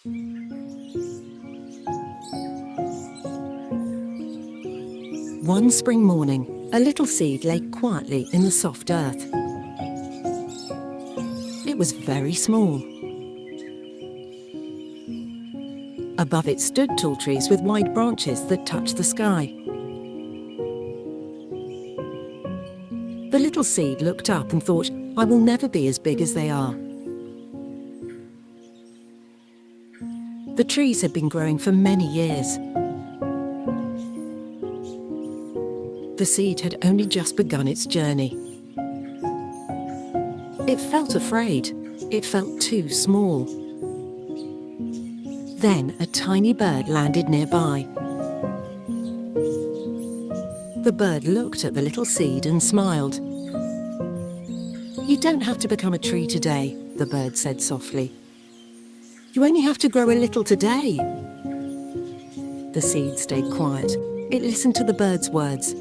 One spring morning, a little seed lay quietly in the soft earth. It was very small. Above it stood tall trees with wide branches that touched the sky. The little seed looked up and thought, "I will never be as big as they are." The trees had been growing for many years. The seed had only just begun its journey. It felt afraid. It felt too small. Then a tiny bird landed nearby. The bird looked at the little seed and smiled. "You don't have to become a tree today," the bird said softly. "You only have to grow a little today." The seed stayed quiet. It listened to the bird's words.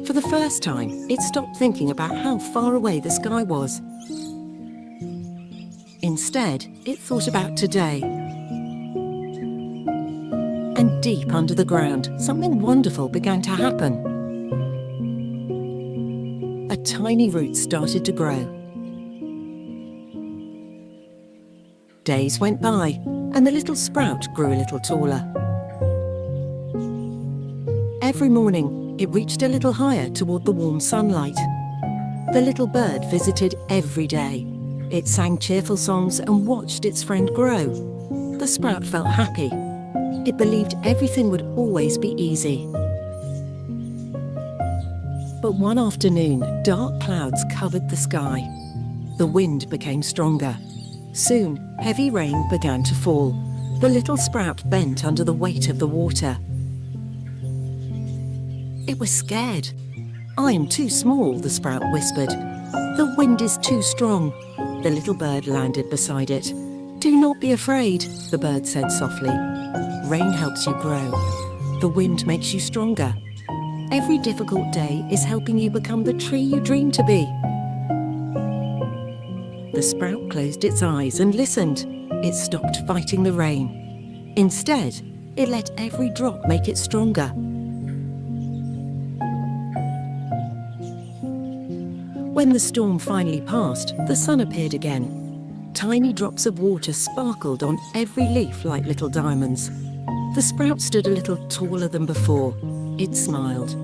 For the first time, it stopped thinking about how far away the sky was. Instead, it thought about today. And deep under the ground, something wonderful began to happen. A tiny root started to grow. Days went by, and the little sprout grew a little taller. Every morning, it reached a little higher toward the warm sunlight. The little bird visited every day. It sang cheerful songs and watched its friend grow. The sprout felt happy. It believed everything would always be easy. But one afternoon, dark clouds covered the sky. The wind became stronger. Soon, heavy rain began to fall. The little sprout bent under the weight of the water. It was scared. "I am too small," the sprout whispered. "The wind is too strong." The little bird landed beside it. "Do not be afraid," the bird said softly. "Rain helps you grow. The wind makes you stronger. Every difficult day is helping you become the tree you dream to be." The sprout closed its eyes and listened. It stopped fighting the rain. Instead, it let every drop make it stronger. When the storm finally passed, the sun appeared again. Tiny drops of water sparkled on every leaf like little diamonds. The sprout stood a little taller than before. It smiled.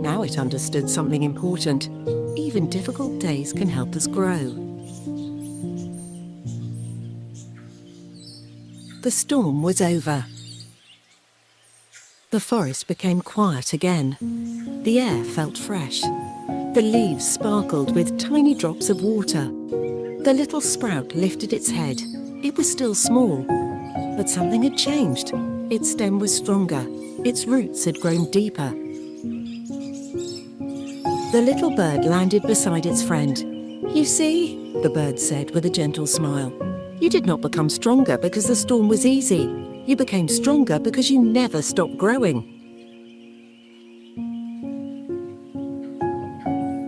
Now it understood something important. Even difficult days can help us grow. The storm was over. The forest became quiet again. The air felt fresh. The leaves sparkled with tiny drops of water. The little sprout lifted its head. It was still small, but something had changed. Its stem was stronger. Its roots had grown deeper. The little bird landed beside its friend. "You see," the bird said with a gentle smile, "you did not become stronger because the storm was easy. You became stronger because you never stopped growing."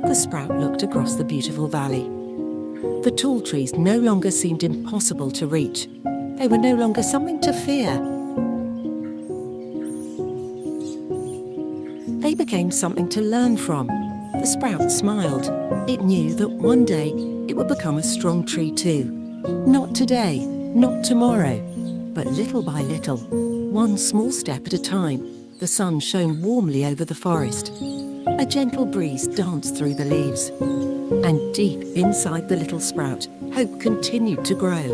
The sprout looked across the beautiful valley. The tall trees no longer seemed impossible to reach. They were no longer something to fear. They became something to learn from. The sprout smiled. It knew that one day it would become a strong tree too. Not today, not tomorrow, but little by little, one small step at a time. The sun shone warmly over the forest. A gentle breeze danced through the leaves. And deep inside the little sprout, hope continued to grow.